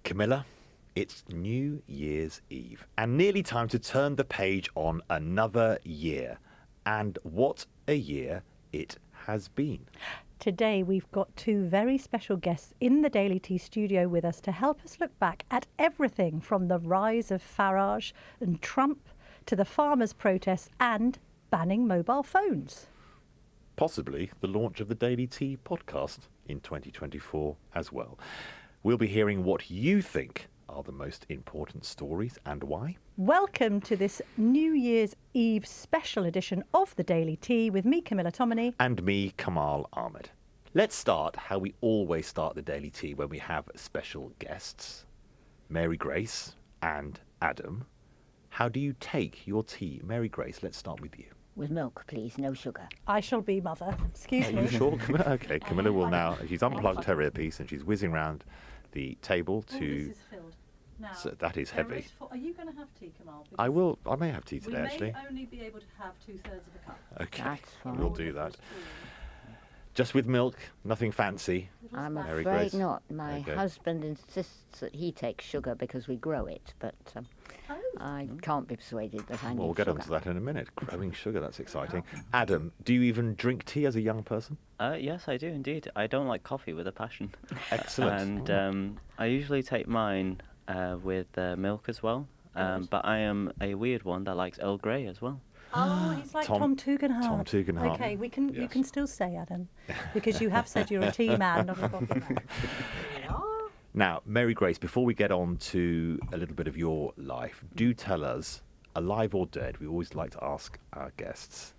Camilla, it's New Year's Eve and nearly time to turn the page on another year. And what a year it has been. Today we've got two very special guests in the Daily Tea studio with us to help us look back at everything from the rise of Farage and Trump to the farmers' protests and banning mobile phones. Possibly the launch of the Daily Tea podcast in 2024 as well. We'll be hearing what you think are the most important stories and why. Welcome to this New Year's Eve special edition of the Daily Tea with me, Camilla Tominey. And me, Kamal Ahmed. Let's start how we always start the Daily Tea when we have special guests. Mary Grace and Adam. How do you take your tea? Mary Grace, let's start with you. With milk, please, no sugar. I shall be mother. Excuse me. Are you sure, Camilla? Okay, Camilla will now, she's unplugged her earpiece and she's whizzing round the table to... this is filled. Now, so that is heavy. Are you going to have tea, Kamal? I may have tea today, actually. We may only be able to have 2/3 of a cup. Okay, That's fine. we'll do that. Just with milk, nothing fancy. I'm Mary afraid Grace. not. My Okay. husband insists that he takes sugar because we grow it, but I can't be persuaded that I need Well, we'll get sugar. onto that in a minute. Growing sugar, that's exciting. Adam, do you even drink tea as a young person? Yes, I do indeed. I don't like coffee with a passion. Excellent. And I usually take mine with milk as well. But I am a weird one that likes Earl Grey as well. Oh, he's like Tom Tugendhat. Tom Tugendhat. Okay, you Yes. can still say Adam, because you have said you're a tea man, not a coffee man. Now, Mary Grace, before we get on to a little bit of your life, do tell us, alive or dead, we always like to ask our guests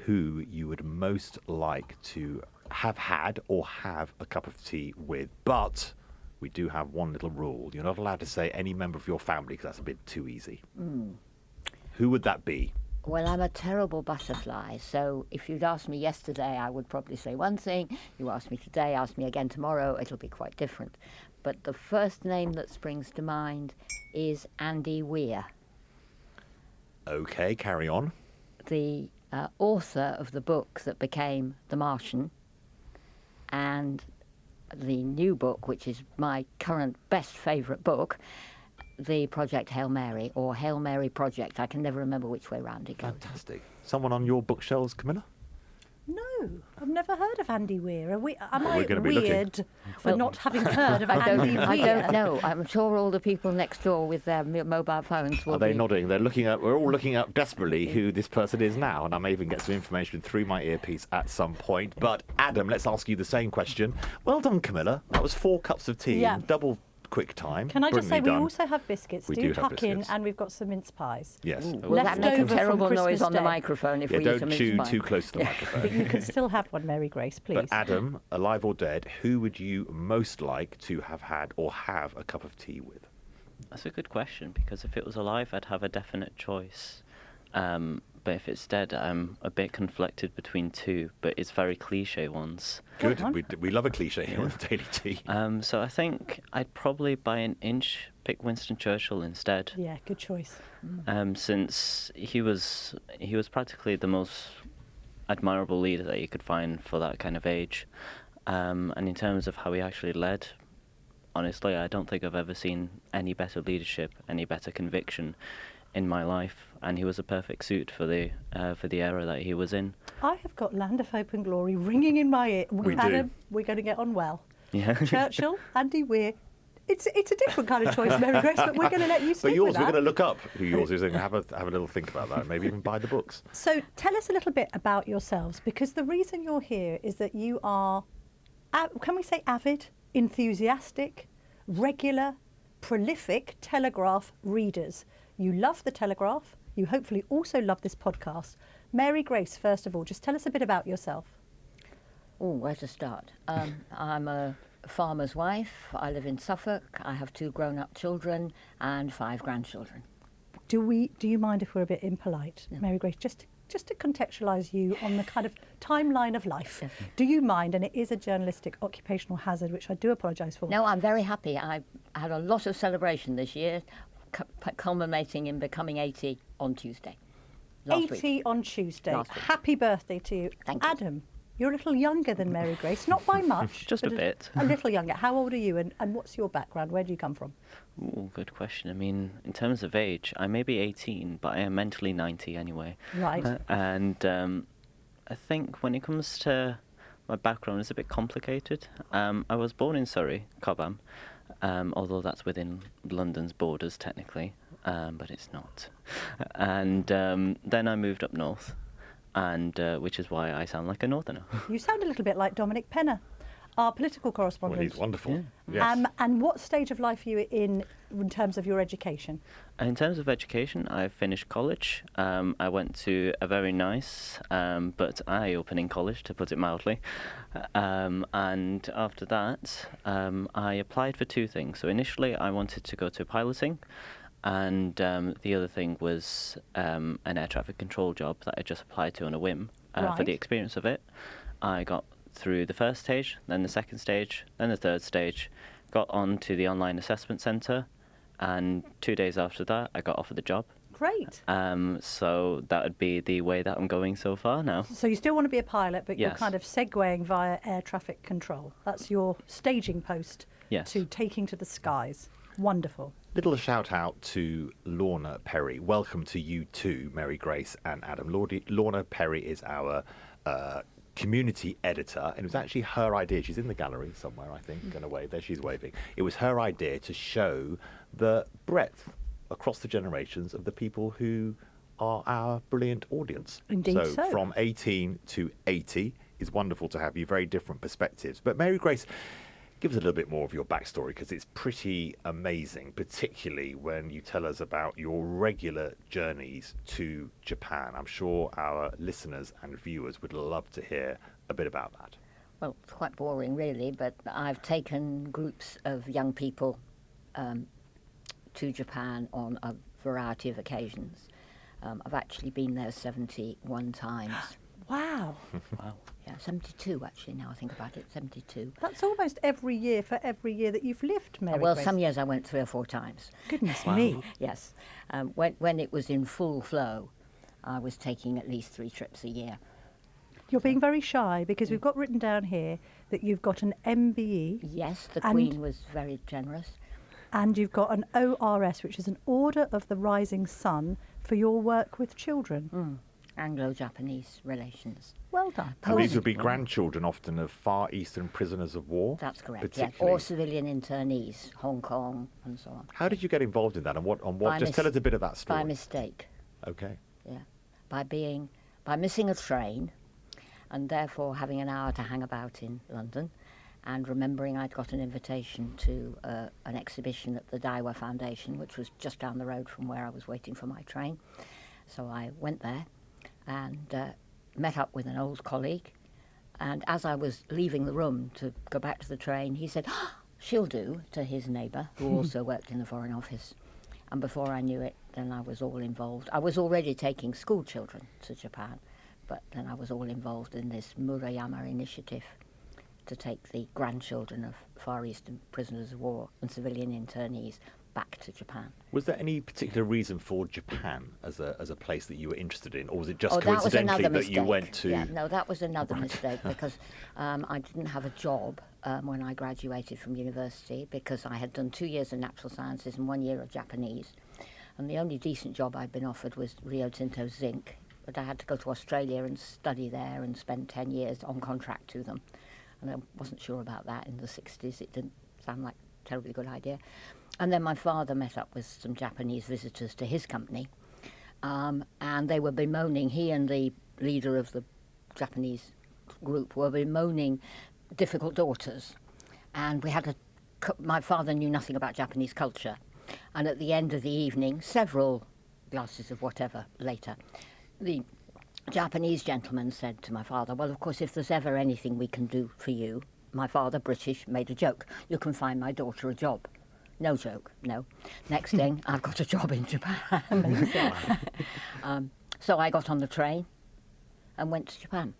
who you would most like to have had or have a cup of tea with. But we do have one little rule. You're not allowed to say any member of your family because that's a bit too easy. Who would that be? Well, I'm a terrible butterfly, so if you'd asked me yesterday, I would probably say one thing. You ask me today, ask me again tomorrow, it'll be quite different. But the first name that springs to mind is Andy Weir, Okay, carry on. the author of the book that became The Martian, and the new book, which is my current best favourite book, the Project Hail Mary, or Hail Mary Project. I can never remember which way round it goes. Fantastic. Someone on your bookshelves, Camilla? No, I've never heard of Andy Weir. Am I We're gonna be looking. weird for not having heard of Andy Weir? I don't know. I'm sure all the people next door with their mobile phones will Are they be... nodding? They're looking up. We're all looking up desperately who this person is now, and I may even get some information through my earpiece at some point. But Adam, let's ask you the same question. Well done, Camilla. That was 4 cups of tea Yeah. in double quick time. Can I just say Brilliantly we done. also have biscuits, We do do have tuck in, biscuits. and we've got some mince pies. Yes. Will that make a Leftover from terrible noise Christmas on the Day. microphone if Yeah, we eat a don't mince chew pie? too close to the microphone. But you can still have one, Mary Grace, please. But Adam, alive or dead, who would you most like to have had or have a cup of tea with? That's a good question, because if it was alive, I'd have a definite choice. But if it's dead, I'm a bit conflicted between two, but it's very cliche ones. Good. on. We love a cliche here on the Daily Tea. So I think I'd probably, by an inch, pick Winston Churchill instead. Yeah, good choice. Since he was practically the most admirable leader that you could find for that kind of age. And in terms of how he actually led, honestly, I don't think I've ever seen any better leadership, any better conviction in my life, and he was a perfect suit for the era that he was in. I have got Land of Hope and Glory ringing in my ear. We do. Adam, we're going to get on well. Yeah. Churchill, Andy Weir. It's a different kind of choice, Mary Grace, but we're going to let you But stick yours, with we're that. going to look up who yours is and have a little think about that, maybe even buy the books. So tell us a little bit about yourselves, because the reason you're here is that you are, can we say avid, enthusiastic, regular, prolific Telegraph readers. You love the Telegraph. You hopefully also love this podcast. Mary Grace, first of all, just tell us a bit about yourself. Oh, where to start? I'm a farmer's wife. I live in Suffolk. I have 2 grown-up children and 5 grandchildren. Do you mind if we're a bit impolite, Mary Grace, just to contextualise you on the kind of timeline of life? Yes. Do you mind? And it is a journalistic occupational hazard, which I do apologise for. No, I'm very happy. I had a lot of celebration this year, culminating in becoming 80 on Tuesday. Last 80 week. on Tuesday. Last week. Happy birthday to you. Thank you. Adam, You're a little younger than Mary Grace, not by much. Just a but bit. A little younger. How old are you, and what's your background? Where do you come from? Ooh, good question. I mean, in terms of age, I may be 18, but I am mentally 90 anyway. Right. And I think when it comes to my background, it's a bit complicated. I was born in Surrey, Cobham, although that's within London's borders technically, but it's not. And then I moved up north, and which is why I sound like a northerner. You sound a little bit like Dominic Penner, our political Well, correspondent. he's wonderful. Yeah. Yes. And what stage of life are you in terms of your education? In terms of education, I finished college. I went to a very nice but eye-opening college, to put it mildly. And after that, I applied for two things. So initially, I wanted to go to piloting, and the other thing was an air traffic control job that I just applied to on a whim for Right. the experience of it. I got through the first stage, then the second stage, then the third stage, got on to the online assessment centre, and 2 days after that, I got offered the job. Great. So that would be the way that I'm going so far now. So you still want to be a pilot, but you're Yes. kind of segueing via air traffic control. That's your staging post Yes. to taking to the skies. Wonderful. Little shout out to Lorna Perry. Welcome to you too, Mary Grace and Adam. Lorna Perry is our community editor, and it was actually her idea. She's in the gallery somewhere, I think, going to wave. There she's waving. It was her idea to show the breadth across the generations of the people who are our brilliant audience. Indeed so. From 18 to 80 is wonderful to have you, very different perspectives. But Mary Grace, give us a little bit more of your backstory, because it's pretty amazing, particularly when you tell us about your regular journeys to Japan. I'm sure our listeners and viewers would love to hear a bit about that. Well, it's quite boring, really, but I've taken groups of young people to Japan on a variety of occasions. I've actually been there 71 times. Wow. Wow. Yeah, 72 actually, now I think about it, 72. That's almost every year for every year that you've lived, Mary Well, Grace. some years I went 3 or 4 times. Goodness me. Yes. When it was in full flow, I was taking at least 3 trips a year. You're being very shy, because we've got written down here that you've got an MBE Yes, the And- Queen was very generous. and you've got an ORS, which is an Order of the Rising Sun, for your work with children. Anglo-Japanese relations. Well done. And these Poem. would be grandchildren often of Far Eastern prisoners of war. That's correct, yeah. particularly. Or civilian internees, Hong Kong and so on. How did you get involved in that, and what? By Just mis- tell us a bit of that story. By mistake, Okay. yeah. By missing a train and therefore having an hour to hang about in London, and remembering I'd got an invitation to an exhibition at the Daiwa Foundation, which was just down the road from where I was waiting for my train. So I went there and met up with an old colleague, and as I was leaving the room to go back to the train, he said, "Oh, she'll do," to his neighbour, who also worked in the Foreign Office. And before I knew it, then I was all involved. I was already taking school children to Japan, but then I was all involved in this Murayama initiative to take the grandchildren of Far Eastern prisoners of war and civilian internees back to Japan. Was there any particular reason for Japan as a place that you were interested in, or was it just That was coincidentally another that you mistake. went to? Yeah, no, that was another mistake, because I didn't have a job when I graduated from university, because I had done 2 years of natural sciences and 1 year of Japanese. And the only decent job I'd been offered was Rio Tinto Zinc, but I had to go to Australia and study there and spend 10 years on contract to them. And I wasn't sure about that in the 60s. It didn't sound like a terribly good idea. And then my father met up with some Japanese visitors to his company, and they were bemoaning, he and the leader of the Japanese group were bemoaning difficult daughters. And we had my father knew nothing about Japanese culture. And at the end of the evening, several glasses of whatever later, the Japanese gentleman said to my father, "Well, of course, if there's ever anything we can do for you," my father, British, made a joke, "You can find my daughter a job." No joke, no. Next thing, I've got a job in Japan. So I got on the train and went to Japan.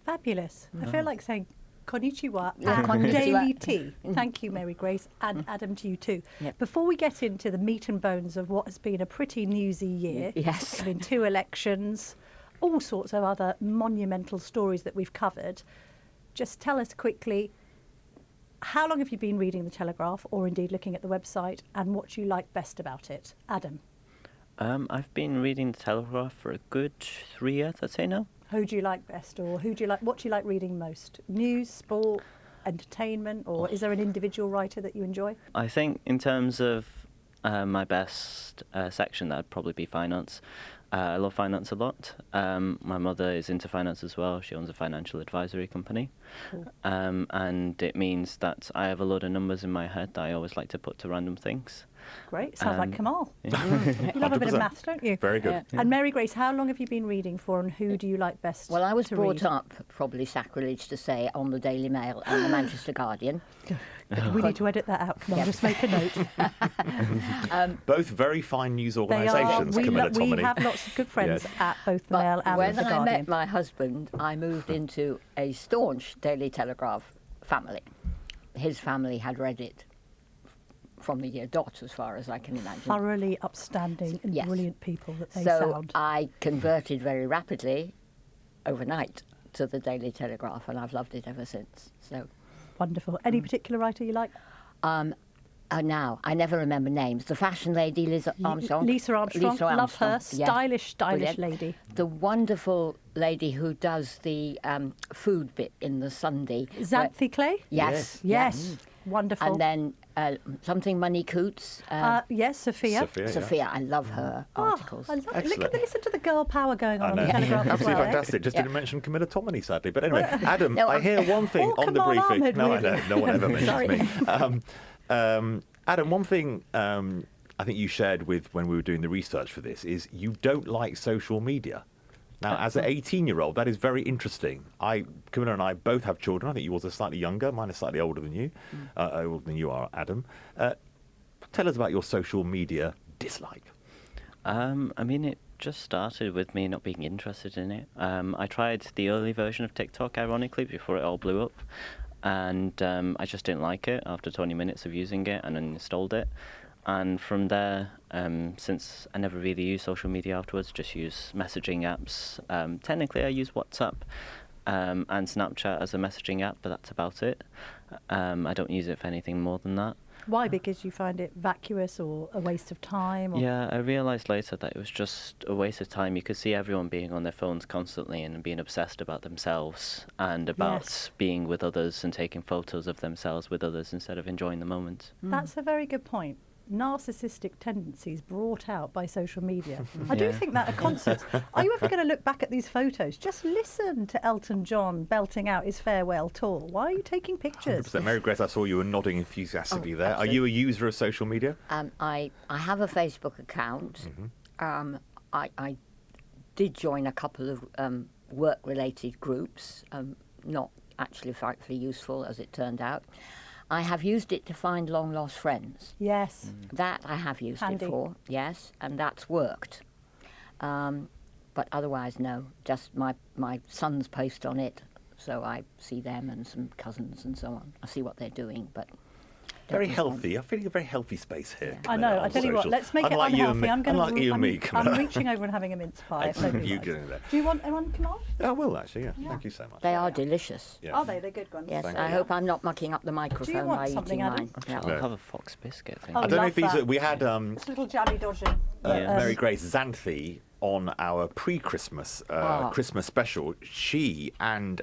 Fabulous. I feel like saying konnichiwa Yeah, and konnichiwa. daily tea. Thank you, Mary Grace, and Adam, to you too. Yep. Before we get into the meat and bones of what has been a pretty newsy year, Yes. there's been 2 elections, all sorts of other monumental stories that we've covered. Just tell us quickly, how long have you been reading the Telegraph, or indeed looking at the website, and what do you like best about it? Adam? I've been reading the Telegraph for a good 3 years, I'd say now. Who do you like best, or what do you like reading most? News, sport, entertainment, or is there an individual writer that you enjoy? I think in terms of my best section, that'd probably be finance. I love finance a lot. My mother is into finance as well. She owns a financial advisory company. Cool. And it means that I have a load of numbers in my head that I always like to put to random things. Great, sounds like Kamal. Yeah. You love a bit of 100%. maths, don't you? Very good. Yeah. And Mary Grace, how long have you been reading for, and who do you like best? Well, I was to brought read? up, probably sacrilege to say, on the Daily Mail and the Manchester Guardian. We need to edit that out. Come on, Yeah. just make a note. Both very fine news They are. organisations, We Camilla Tominey. have lots of good friends Yes. at both the Mail But and when the I Guardian. met my husband, I moved into a staunch Daily Telegraph family. His family had read it from the year dot, as far as I can imagine. Thoroughly upstanding and Yes. brilliant people that they So sound. I converted very rapidly overnight to the Daily Telegraph, and I've loved it ever since. So Wonderful. Any particular writer you like? now I never remember names. The fashion lady Liz Armstrong. Lisa Armstrong. Love her. Yeah. Stylish Brilliant. lady. The wonderful lady who does the food bit in the Sunday. Xanthi Clay? Yes. Yes. Wonderful. And then something Money Coots. Yes, Sophia. Sophia, yeah. Sophia, I love her articles. I love it. Excellent. Listen to the girl power going I on know. the Telegraph as Absolutely well. eh? fantastic. Just Yeah. didn't mention Camilla Tominey, sadly. But anyway, Adam, No, I hear one thing Or on the Kamal briefing. Ahmed, No, I really. know. No one ever mentions Sorry. me. Adam, one thing I think you shared with when we were doing the research for this is you don't like social media. Now, as an 18-year-old, that is very interesting. Camilla and I both have children. I think yours are slightly younger. Mine is slightly older than you. Older than you are, Adam. Tell us about your social media dislike. I mean, it just started with me not being interested in it. I tried the early version of TikTok, ironically, before it all blew up. And I just didn't like it after 20 minutes of using it, and uninstalled it. And from there, since I never really use social media afterwards, just use messaging apps. Technically, I use WhatsApp and Snapchat as a messaging app, but that's about it. I don't use it for anything more than that. Why? Because you find it vacuous or a waste of time? Or... Yeah, I realised later that it was just a waste of time. You could see everyone being on their phones constantly and being obsessed about themselves and about Yes. being with others and taking photos of themselves with others instead of enjoying the moment. That's a very good point. Narcissistic tendencies brought out by social media. I do Yeah. think that at concerts, are you ever going to look back at these photos? Just listen to Elton John belting out his farewell tour. Why are you taking pictures? 100%. Mary Grace, I saw you were nodding enthusiastically there. Are absolutely. you a user of social media? I have a Facebook account. I did join a couple of work-related groups, not actually frightfully useful as it turned out. I have used it to find long-lost friends. Yes. That I have used Handy. it for, yes, and that's worked. But otherwise, no. Just my sons post on it, so I see them and some cousins and so on. I see what they're doing, but don't Very respond. healthy. I'm feeling a very healthy space here. I know. I tell you what. Let's make Unlike it you and unhealthy. me- I'm going unlike you and me, I'm Camilla. reaching over and having a mince pie. if nobody You likes. get in there. Do you want one, Kamal? I will, actually, yeah. Thank you so much. They are delicious. Yeah. Are they? They're good ones. Yes, Thank I you. hope I'm not mucking up the microphone want by something, eating Adam? mine. Yeah. I'll No. have a fox biscuit, thank Oh, I you. don't know love if these that. are, we had It's a little jabby dodgy. Mary Grace Xanthi on our pre-Christmas Christmas special. She and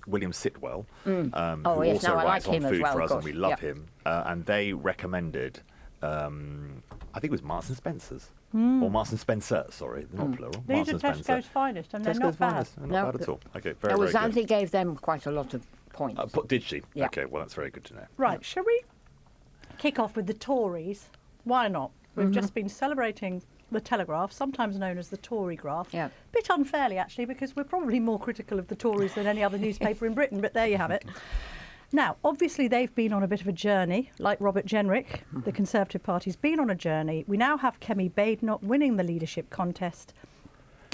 William Sitwell, who Oh, yes, also no, I writes like on him as food well, for of us, and we course. love Yep. him, and they recommended, I think it was Marks and Spencer's, or Marks and Spencer, sorry, not plural. These Marks are and Spencer. Tesco's finest, and they're Tesco's not bad. finest, not No, bad at all. Okay, No, very, very good. Xanthi gave them quite a lot of points. Did she? Yeah. Okay, well that's very good to know. Right, shall we kick off with the Tories? Why not? We've just been celebrating the Telegraph, sometimes known as the Tory graph. Yeah. Bit unfairly, actually, because we're probably more critical of the Tories than any other newspaper in Britain, but there you have it. Now, obviously, they've been on a bit of a journey, like Robert Jenrick. The Conservative Party's been on a journey. We now have Kemi Badenoch winning the leadership contest.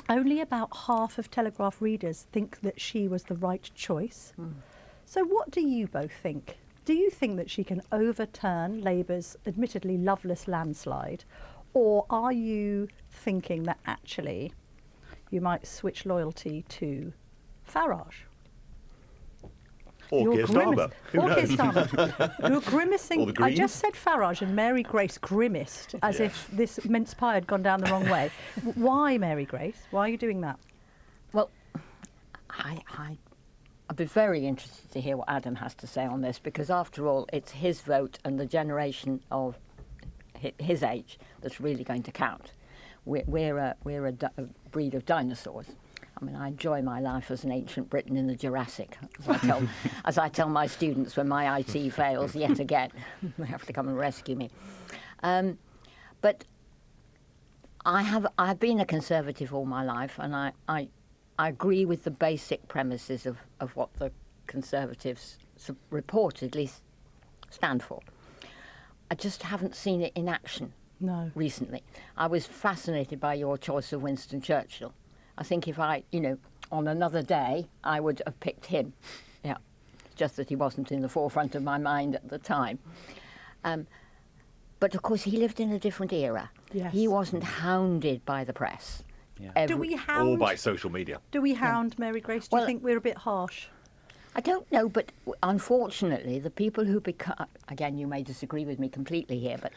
Only about half of Telegraph readers think that she was the right choice. So what do you both think? Do you think that she can overturn Labour's admittedly loveless landslide? Or are you thinking that actually you might switch loyalty to Farage. Or You're Keir Starmer. Who Or Keir knows? Starmer. You're grimacing. Or the I Greens. just said Farage, and Mary Grace grimaced as Yeah. if this mince pie had gone down the wrong way. Why, Mary Grace? Why are you doing that? Well, I'd be very interested to hear what Adam has to say on this, because after all, it's his vote and the generation of his age that's really going to count. We're a breed of dinosaurs. I mean, I enjoy my life as an ancient Briton in the Jurassic, as I tell my students when my IT fails yet again. They have to come and rescue me. But I've been a Conservative all my life, and I agree with the basic premises of what the Conservatives reportedly stand for. I just haven't seen it in action recently. I was fascinated by your choice of Winston Churchill. I think if on another day, I would have picked him. Yeah, just that he wasn't in the forefront of my mind at the time. But of course, he lived in a different era. Yes. He wasn't hounded by the press. Yeah. Do we hound? Or by social media. Do we hound Mary Grace? Do you Well, think we're a bit harsh? I don't know, but unfortunately, the people who become, again, you may disagree with me completely here, but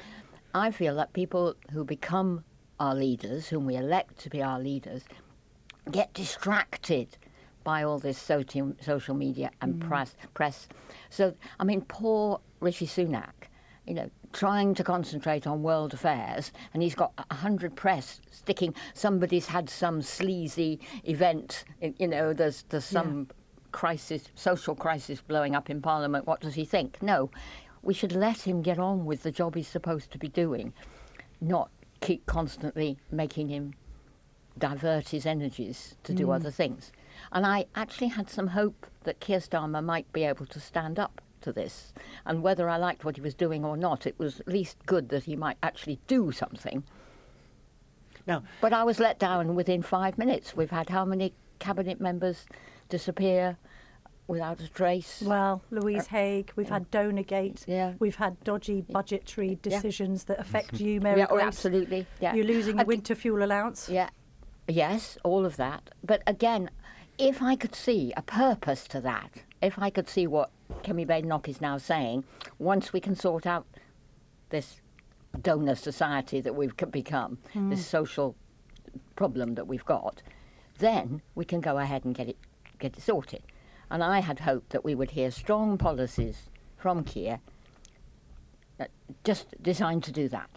I feel that people who become our leaders, whom we elect to be our leaders, get distracted by all this social media and press. So, I mean, poor Rishi Sunak, trying to concentrate on world affairs, and he's got 100 press sticking, somebody's had some sleazy event, there's some social crisis blowing up in Parliament. What does he think? No, we should let him get on with the job he's supposed to be doing, not keep constantly making him divert his energies to do other things. And I actually had some hope that Keir Starmer might be able to stand up to this. And whether I liked what he was doing or not, it was at least good that he might actually do something. Now, But I was let down within 5 minutes. We've had how many cabinet members disappear without a trace? Well, Louise Haigh, we've had Donergate, Yeah. we've had dodgy budgetary decisions that affect you, Mary Yeah, Grace. absolutely. Yeah. You're losing your winter fuel allowance. Yeah, yes, all of that. But again, if I could see a purpose to that, if I could see what Kemi Badenoch is now saying, once we can sort out this donor society that we've become, this social problem that we've got, then we can go ahead and get it sorted. And I had hoped that we would hear strong policies from Keir just designed to do that.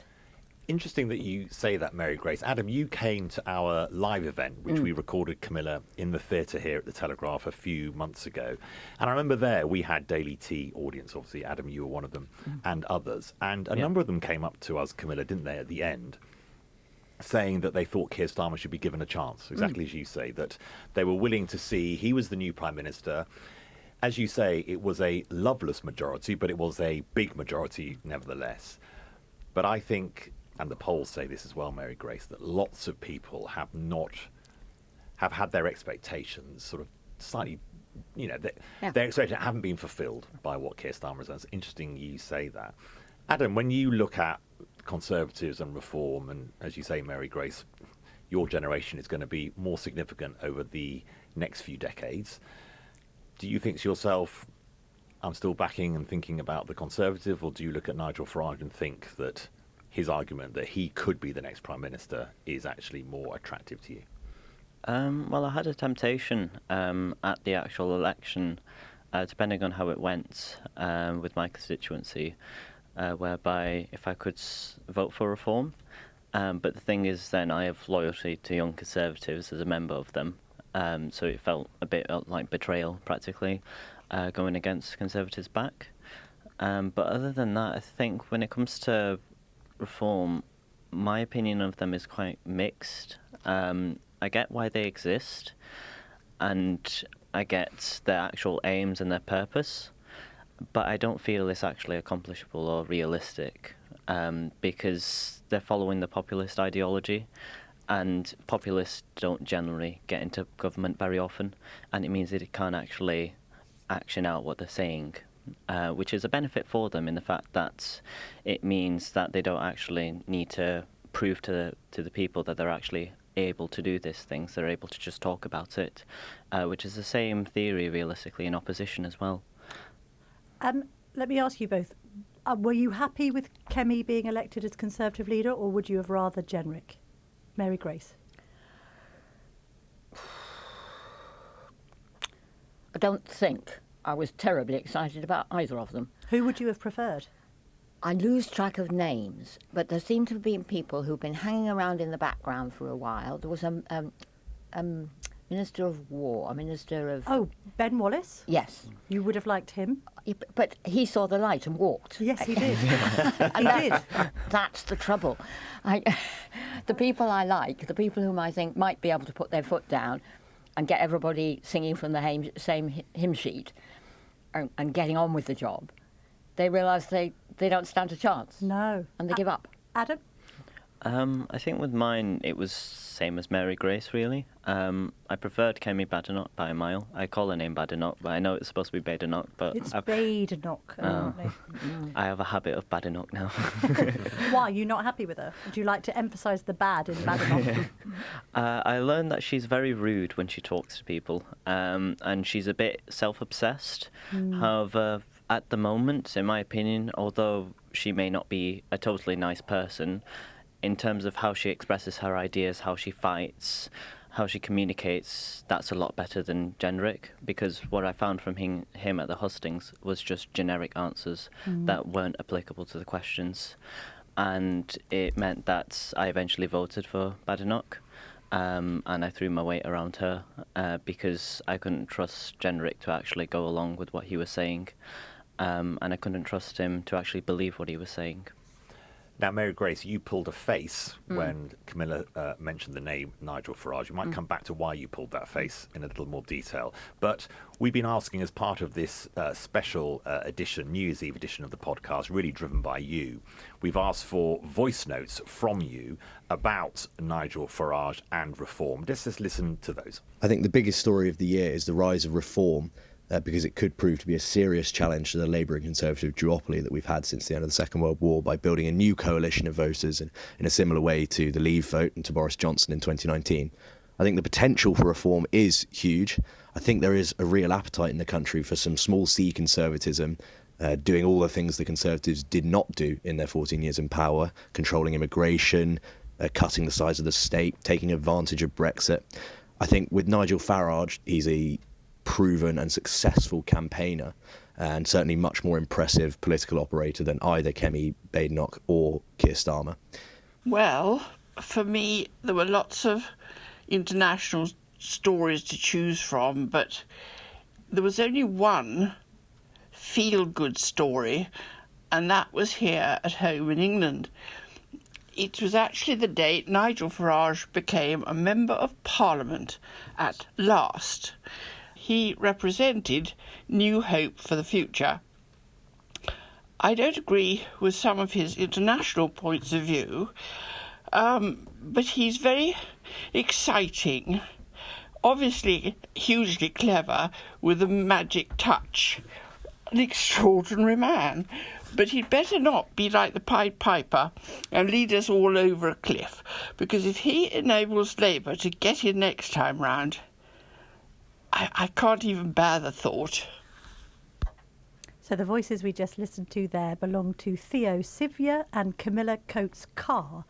interesting that you say that, Mary Grace. Adam, you came to our live event, which we recorded, Camilla, in the theatre here at the Telegraph a few months ago. And I remember there we had Daily Tea audience, obviously. Adam, you were one of them, and others. And a number of them came up to us, Camilla, didn't they, at the end, saying that they thought Keir Starmer should be given a chance, exactly as you say, that they were willing to see he was the new Prime Minister. As you say, it was a loveless majority, but it was a big majority nevertheless. But I think, and the polls say this as well, Mary Grace, that lots of people have had their expectations sort of slightly, their expectations haven't been fulfilled by what Keir Starmer has done. It's interesting you say that. Adam, when you look at Conservatives and reform, and as you say, Mary Grace, your generation is going to be more significant over the next few decades. Do you think to yourself, I'm still backing and thinking about the Conservative, or do you look at Nigel Farage and think that his argument that he could be the next Prime Minister is actually more attractive to you? Well, I had a temptation at the actual election, depending on how it went with my constituency, whereby if I could vote for reform. But the thing is, then I have loyalty to Young Conservatives as a member of them. So it felt a bit like betrayal, practically, going against Conservatives back. But other than that, I think when it comes to reform, my opinion of them is quite mixed. I get why they exist, and I get their actual aims and their purpose, but I don't feel it's actually accomplishable or realistic, because they're following the populist ideology. And populists don't generally get into government very often, and it means that it can't actually action out what they're saying, which is a benefit for them in the fact that it means that they don't actually need to prove to the people that they're actually able to do these things. They're able to just talk about it, which is the same theory, realistically, in opposition as well. Let me ask you both, were you happy with Kemi being elected as Conservative leader, or would you have rather Jenrick? Mary Grace? I don't think I was terribly excited about either of them. Who would you have preferred? I lose track of names, but there seem to have been people who've been hanging around in the background for a while. There was a Minister of War, a Minister of... Oh, Ben Wallace? Yes. You would have liked him? But he saw the light and walked. Yes, he did. He did. That's the trouble. The people I like, the people whom I think might be able to put their foot down and get everybody singing from the same hymn sheet and getting on with the job, they realise they don't stand a chance. No. And they give up. Adam? I think with mine, it was same as Mary Grace, really. I preferred Kemi Badenoch by a mile. I call her name Badenoch, but I know it's supposed to be Badenoch. But It's Badenoch, apparently. I have a habit of Badenoch now. Why? Are you not happy with her? Would you like to emphasise the bad in Badenoch? I learned that she's very rude when she talks to people, and she's a bit self-obsessed. However, at the moment, in my opinion, although she may not be a totally nice person, in terms of how she expresses her ideas, how she fights, how she communicates, that's a lot better than Jenrick, because what I found from him at the hustings was just generic answers that weren't applicable to the questions. And it meant that I eventually voted for Badenoch, and I threw my weight around her because I couldn't trust Jenrick to actually go along with what he was saying, and I couldn't trust him to actually believe what he was saying. Now, Mary Grace, you pulled a face when Camilla mentioned the name Nigel Farage. We might come back to why you pulled that face in a little more detail. But we've been asking, as part of this special edition, New Year's Eve edition of the podcast, really driven by you, we've asked for voice notes from you about Nigel Farage and reform. Let's just listen to those. I think the biggest story of the year is the rise of reform, because it could prove to be a serious challenge to the Labour and Conservative duopoly that we've had since the end of the Second World War, by building a new coalition of voters in a similar way to the Leave vote and to Boris Johnson in 2019. I think the potential for reform is huge. I think there is a real appetite in the country for some small C conservatism, doing all the things the Conservatives did not do in their 14 years in power, controlling immigration, cutting the size of the state, taking advantage of Brexit. I think with Nigel Farage, he's a proven and successful campaigner, and certainly much more impressive political operator than either Kemi Badenoch or Keir Starmer. Well, for me, there were lots of international stories to choose from, but there was only one feel-good story, and that was here at home in England. It was actually the day Nigel Farage became a Member of Parliament at last. He represented New Hope for the future. I don't agree with some of his international points of view, but he's very exciting, obviously hugely clever, with a magic touch. An extraordinary man. But he'd better not be like the Pied Piper and lead us all over a cliff, because if he enables Labour to get in next time round, I can't even bear the thought. So the voices we just listened to there belong to Theo Sivia and Camilla Coates-Carr.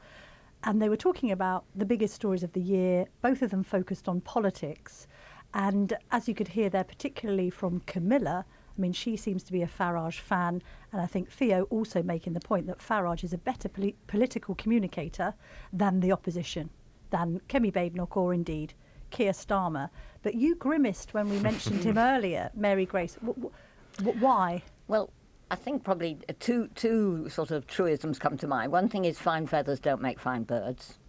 And they were talking about the biggest stories of the year. Both of them focused on politics. And as you could hear there, particularly from Camilla, I mean, she seems to be a Farage fan. And I think Theo also making the point that Farage is a better political communicator than the opposition, than Kemi Badenoch or indeed Keir Starmer. But you grimaced when we mentioned him earlier, Mary Grace. Why? Well, I think probably two sort of truisms come to mind. One thing is fine feathers don't make fine birds,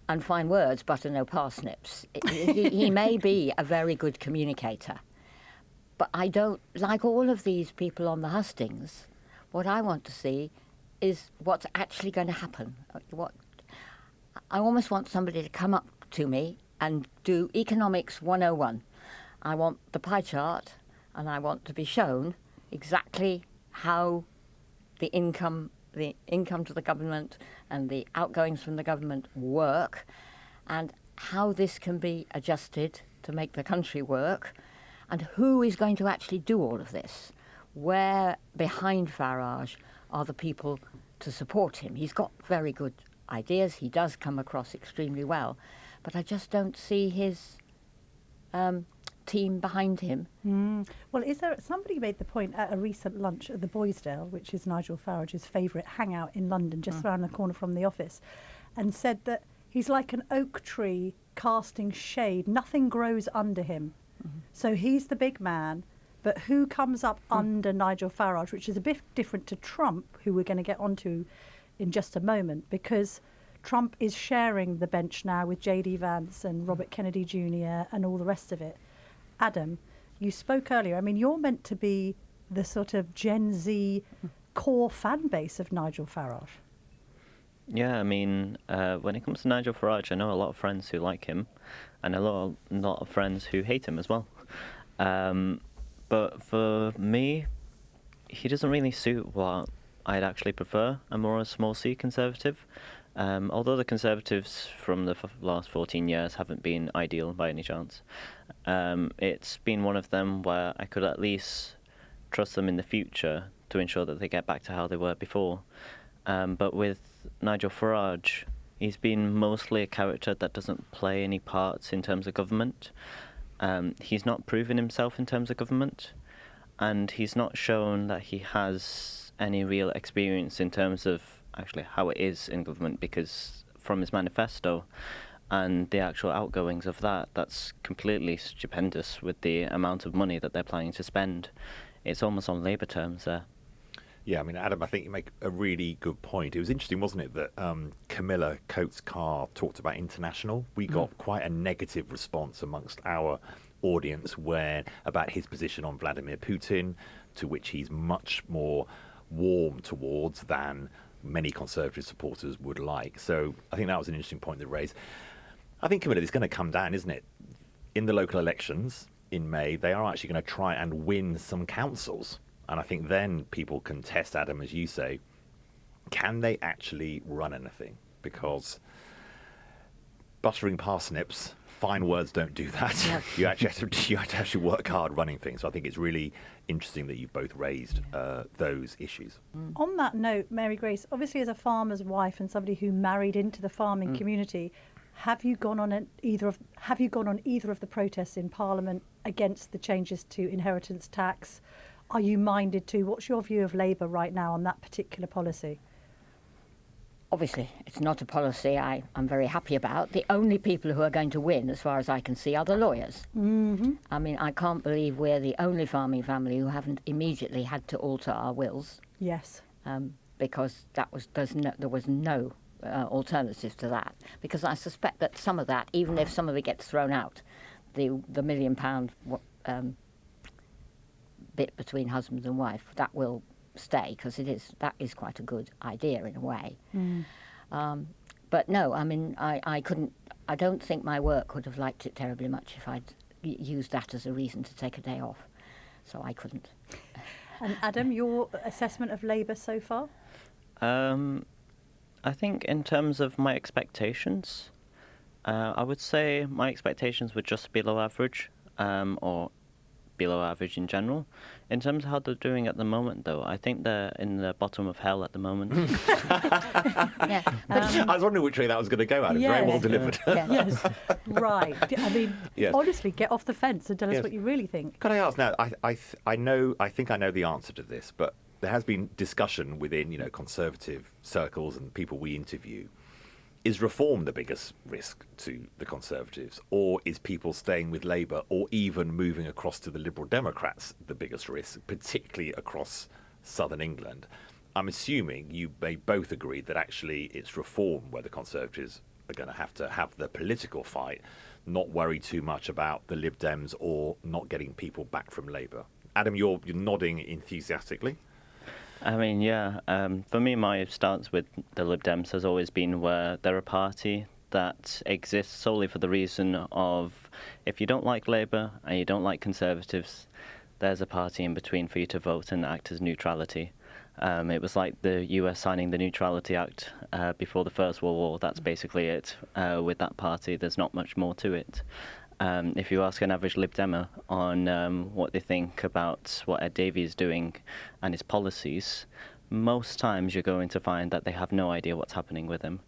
and fine words butter no parsnips. He may be a very good communicator, but I don't, like all of these people on the hustings, what I want to see is what's actually going to happen. I almost want somebody to come up to me and do Economics 101. I want the pie chart, and I want to be shown exactly how the income to the government and the outgoings from the government work, and how this can be adjusted to make the country work, and who is going to actually do all of this. Where behind Farage are the people to support him? He's got very good ideas. He does come across extremely well, but I just don't see his team behind him. Well, is there somebody made the point at a recent lunch at the Boysdale, which is Nigel Farage's favourite hangout in London, just around the corner from the office, and said that he's like an oak tree casting shade. Nothing grows under him. So he's the big man, but who comes up under Nigel Farage, which is a bit different to Trump, who we're going to get onto in just a moment, because Trump is sharing the bench now with J.D. Vance and Robert Kennedy Jr. and all the rest of it. Adam, you spoke earlier. I mean, you're meant to be the sort of Gen Z core fan base of Nigel Farage. Yeah, I mean, when it comes to Nigel Farage, I know a lot of friends who like him, and a lot of friends who hate him as well. But for me, he doesn't really suit what I'd actually prefer. I'm more a small C conservative. Although the Conservatives from the last 14 years haven't been ideal by any chance, it's been one of them where I could at least trust them in the future to ensure that they get back to how they were before. But with Nigel Farage, he's been mostly a character that doesn't play any parts in terms of government. He's not proven himself in terms of government, and he's not shown that he has any real experience in terms of actually how it is in government, because from his manifesto and the actual outgoings of that, that's completely stupendous with the amount of money that they're planning to spend. It's almost on Labour terms there. Yeah, I mean, Adam, I think you make a really good point. It was interesting, wasn't it, that Camilla Coates-Carr talked about international. We got quite a negative response amongst our audience about his position on Vladimir Putin, to which he's much more warm towards than many Conservative supporters would like. So I think that was an interesting point to raise. I think, Camilla, it's going to come down, isn't it? In the local elections in May, they are actually going to try and win some councils. And I think then people can test, Adam, as you say, can they actually run anything? Because buttering parsnips, fine words don't do that. Yeah. You have to actually work hard running things. So I think it's really interesting that you've both raised those issues. On that note, Mary Grace, obviously as a farmer's wife and somebody who married into the farming community, have you gone on either of the protests in Parliament against the changes to inheritance tax? Are you minded to? What's your view of Labour right now on that particular policy? Obviously, it's not a policy I'm very happy about. The only people who are going to win, as far as I can see, are the lawyers. Mm-hmm. I mean, I can't believe we're the only farming family who haven't immediately had to alter our wills. Yes. Because there was no alternative to that. Because I suspect that some of that, even if some of it gets thrown out, the £1 million bit between husband and wife, that will stay, because that is quite a good idea in a way. But no, I mean, I don't think my work would have liked it terribly much if I'd used that as a reason to take a day off. So I couldn't. And Adam, your assessment of Labour so far? I think in terms of my expectations, I would say my expectations were just below average, or below average in general. In terms of how they're doing at the moment, though, I think they're in the bottom of hell at the moment. Yeah. I was wondering which way that was going to go, Adam. Yes. Very well delivered. Yes, right. I mean, Yes. honestly, get off the fence and tell us Yes. what you really think. Can I ask now? I think I know the answer to this, but there has been discussion within conservative circles and people we interview. Is reform the biggest risk to the Conservatives, or is people staying with Labour, or even moving across to the Liberal Democrats the biggest risk, particularly across southern England? I'm assuming you may both agree that actually it's reform where the Conservatives are going to have the political fight, not worry too much about the Lib Dems or not getting people back from Labour. Adam, you're nodding enthusiastically. I mean, yeah, for me, my stance with the Lib Dems has always been where they're a party that exists solely for the reason of, if you don't like Labour and you don't like Conservatives, there's a party in between for you to vote and act as neutrality. It was like the US signing the Neutrality Act before the First World War. That's basically it. With that party, there's not much more to it. If you ask an average Lib Demer on what they think about what Ed Davey is doing and his policies, most times you're going to find that they have no idea what's happening with him.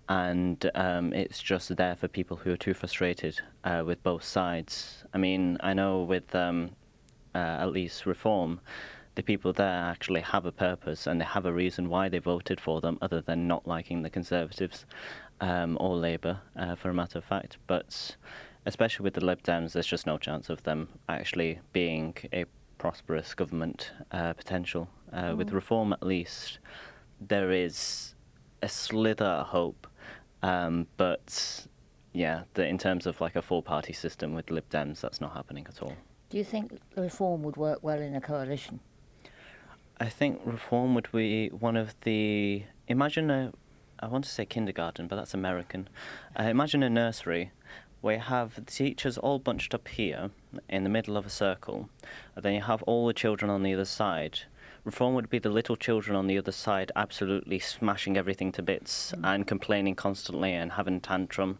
And it's just there for people who are too frustrated with both sides. I mean, I know with at least Reform, the people there actually have a purpose and they have a reason why they voted for them other than not liking the Conservatives or Labour, for a matter of fact. But especially with the Lib Dems, there's just no chance of them actually being a prosperous government potential. With Reform, at least, there is a slither of hope. But, yeah, in terms of like a full-party system with Lib Dems, that's not happening at all. Do you think Reform would work well in a coalition? I think Reform would be one of the... I want to say kindergarten, but that's American. Imagine a nursery where you have the teachers all bunched up here in the middle of a circle, and then you have all the children on the other side. Reform would be the little children on the other side absolutely smashing everything to bits and complaining constantly and having tantrum,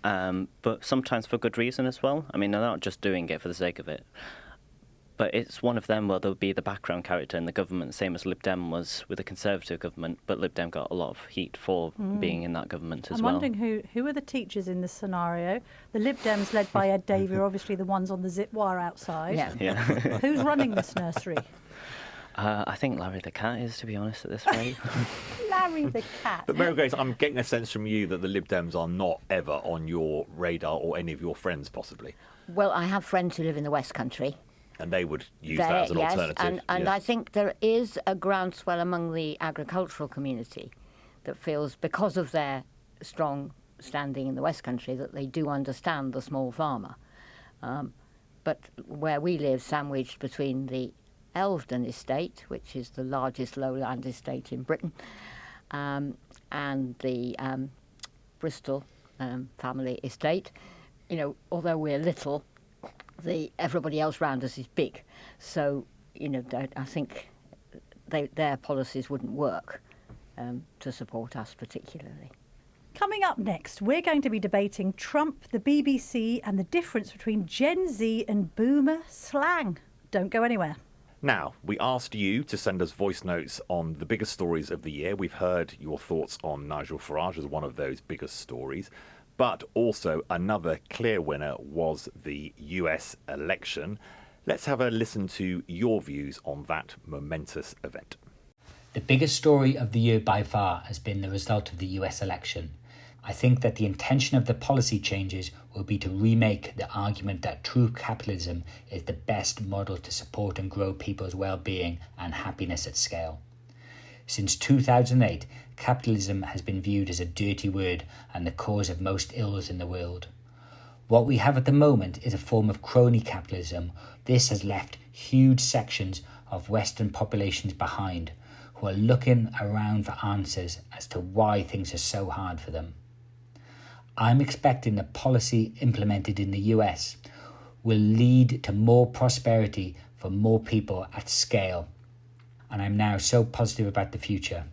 but sometimes for good reason as well. I mean, they're not just doing it for the sake of it. But it's one of them where there'll be the background character in the government, same as Lib Dem was with the Conservative government, but Lib Dem got a lot of heat for being in that government as well. I'm wondering who are the teachers in this scenario? The Lib Dems, led by Ed Davey, are obviously the ones on the zip wire outside. Yeah. Who's running this nursery? I think Larry the Cat is, to be honest, at this rate. Larry the Cat. But Mary Grace, I'm getting a sense from you that the Lib Dems are not ever on your radar or any of your friends, possibly. Well, I have friends who live in the West Country. And they would use that as an alternative. And I think there is a groundswell among the agricultural community that feels, because of their strong standing in the West Country, that they do understand the small farmer. But where we live, sandwiched between the Elsdon estate, which is the largest lowland estate in Britain, and the Bristol family estate, although we're little, everybody else round us is big. So, I think their policies wouldn't work to support us particularly. Coming up next, we're going to be debating Trump, the BBC, and the difference between Gen Z and Boomer slang. Don't go anywhere. Now, we asked you to send us voice notes on the biggest stories of the year. We've heard your thoughts on Nigel Farage as one of those biggest stories. But also another clear winner was the US election. Let's have a listen to your views on that momentous event. The biggest story of the year by far has been the result of the US election. I think that the intention of the policy changes will be to remake the argument that true capitalism is the best model to support and grow people's well-being and happiness at scale. Since 2008, capitalism has been viewed as a dirty word and the cause of most ills in the world. What we have at the moment is a form of crony capitalism. This has left huge sections of Western populations behind, who are looking around for answers as to why things are so hard for them. I'm expecting the policy implemented in the US will lead to more prosperity for more people at scale. And I'm now so positive about the future.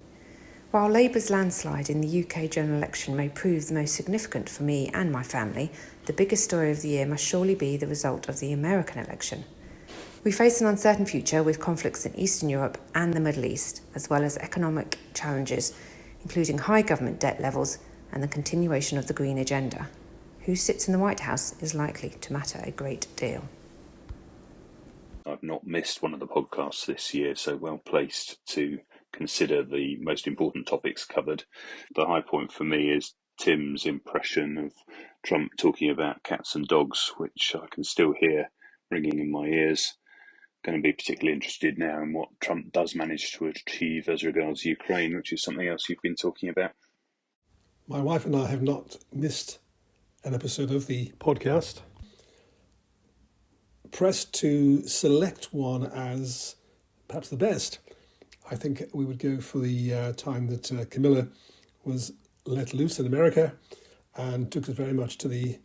While Labour's landslide in the UK general election may prove the most significant for me and my family, the biggest story of the year must surely be the result of the American election. We face an uncertain future with conflicts in Eastern Europe and the Middle East, as well as economic challenges, including high government debt levels and the continuation of the Green Agenda. Who sits in the White House is likely to matter a great deal. I've not missed one of the podcasts this year, so well placed to consider the most important topics covered. The high point for me is Tim's impression of Trump talking about cats and dogs, which I can still hear ringing in my ears. Going to be particularly interested now in what Trump does manage to achieve as regards Ukraine, which is something else you've been talking about. My wife and I have not missed an episode of the podcast. Pressed to select one as perhaps the best, I think we would go for the time that Camilla was let loose in America and took us very much to the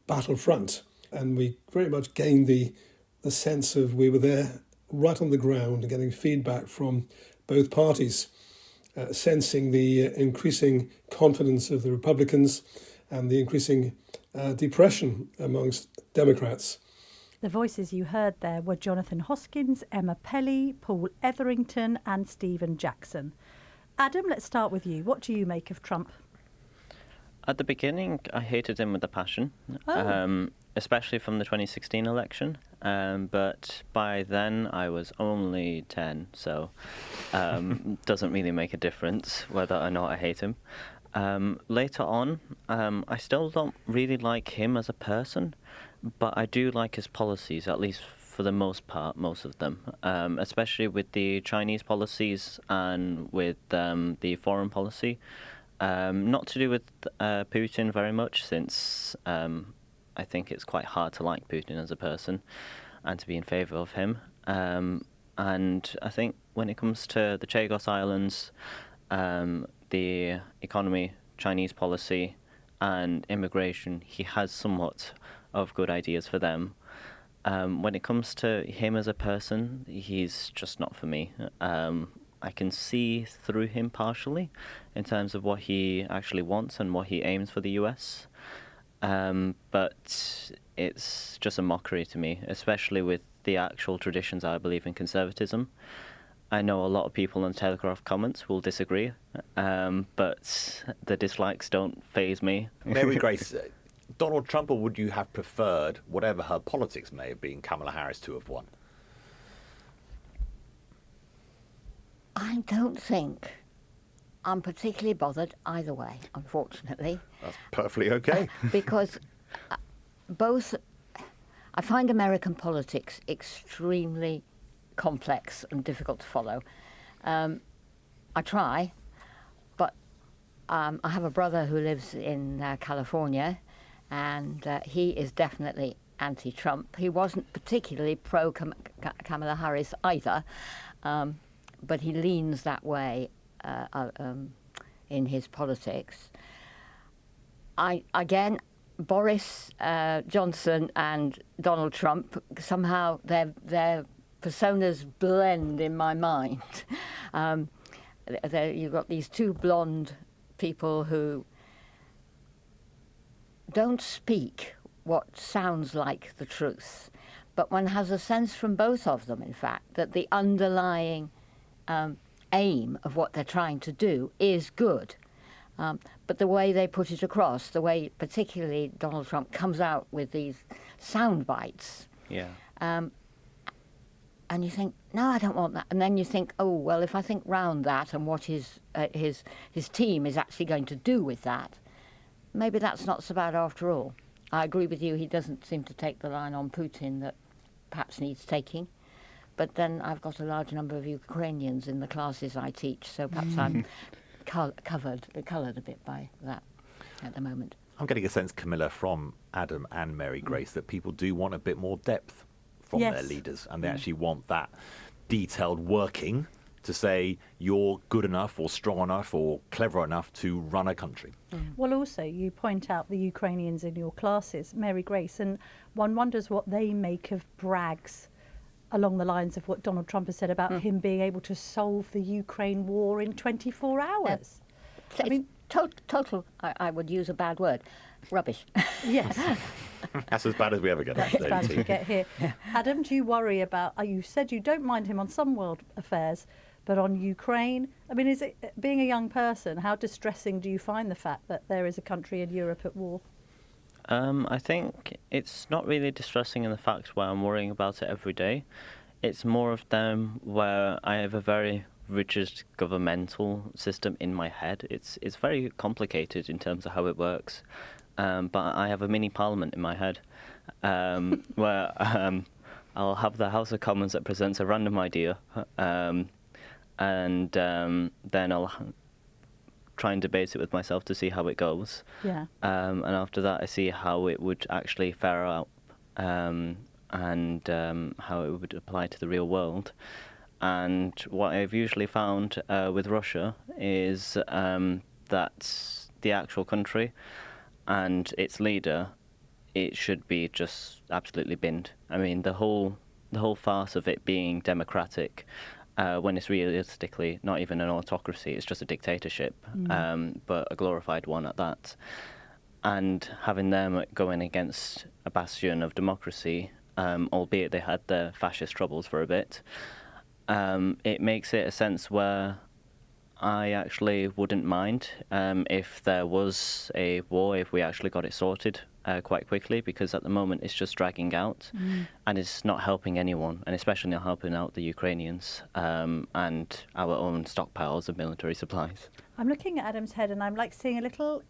battlefront. And we very much gained the sense of we were there right on the ground and getting feedback from both parties, sensing the increasing confidence of the Republicans and the increasing depression amongst Democrats. The voices you heard there were Jonathan Hoskins, Emma Pelly, Paul Etherington and Stephen Jackson. Adam, let's start with you. What do you make of Trump? At the beginning, I hated him with a passion, especially from the 2016 election. But by then, I was only 10, so doesn't really make a difference whether or not I hate him. Later on, I still don't really like him as a person, but I do like his policies, at least for the most part, most of them, especially with the Chinese policies and with the foreign policy. Not to do with Putin very much, since I think it's quite hard to like Putin as a person and to be in favour of him. And I think when it comes to the Chagos Islands, the economy, Chinese policy, and immigration, he has somewhat of good ideas for them. When it comes to him as a person, he's just not for me. I can see through him partially in terms of what he actually wants and what he aims for the US. But it's just a mockery to me, especially with the actual traditions I believe in conservatism. I know a lot of people in Telegraph comments will disagree, but the dislikes don't faze me. Mary Grace, Donald Trump, or would you have preferred, whatever her politics may have been, Kamala Harris to have won? I don't think I'm particularly bothered either way, unfortunately. That's perfectly okay. Because I find American politics extremely complex and difficult to follow. I try, but I have a brother who lives in California, and he is definitely anti-Trump. He wasn't particularly pro-Kamala Harris either, but he leans that way in his politics. Again, Boris Johnson and Donald Trump, somehow their personas blend in my mind. You've got these two blonde people who don't speak what sounds like the truth, but one has a sense from both of them, in fact, that the underlying aim of what they're trying to do is good. But the way they put it across, the way particularly Donald Trump comes out with these sound bites, and you think, no, I don't want that. And then you think, oh, well, if I think round that and what his team is actually going to do with that, maybe that's not so bad after all. I agree with you, he doesn't seem to take the line on Putin that perhaps needs taking. But then I've got a large number of Ukrainians in the classes I teach, so perhaps I'm coloured a bit by that at the moment. I'm getting a sense, Camilla, from Adam and Mary Grace, that people do want a bit more depth from their leaders, and they actually want that detailed working to say you're good enough or strong enough or clever enough to run a country. Well, also, you point out the Ukrainians in your classes, Mary Grace, and one wonders what they make of brags along the lines of what Donald Trump has said about him being able to solve the Ukraine war in 24 hours. I mean, total, I would use a bad word, rubbish. Yes. That's as bad as we ever get. That's as bad as we get here. Adam, do you worry about, you said you don't mind him on some world affairs, but on Ukraine, I mean, is it, being a young person, how distressing do you find the fact that there is a country in Europe at war? I think it's not really distressing in the fact where I'm worrying about it every day. It's more of them where I have a very rigid governmental system in my head. It's very complicated in terms of how it works. But I have a mini parliament in my head where I'll have the House of Commons that presents a random idea, and then I'll try and debate it with myself to see how it goes. Yeah. And after that, I see how it would actually fare out, and how it would apply to the real world. And what I've usually found with Russia is that the actual country and its leader, it should be just absolutely binned. I mean, the whole farce of it being democratic when it's realistically not even an autocracy, it's just a dictatorship, but a glorified one at that. And having them going against a bastion of democracy, albeit they had their fascist troubles for a bit, it makes it a sense where I actually wouldn't mind if there was a war, if we actually got it sorted quite quickly, because at the moment it's just dragging out and it's not helping anyone, and especially not helping out the Ukrainians and our own stockpiles of military supplies. I'm looking at Adam's head and I'm like seeing a little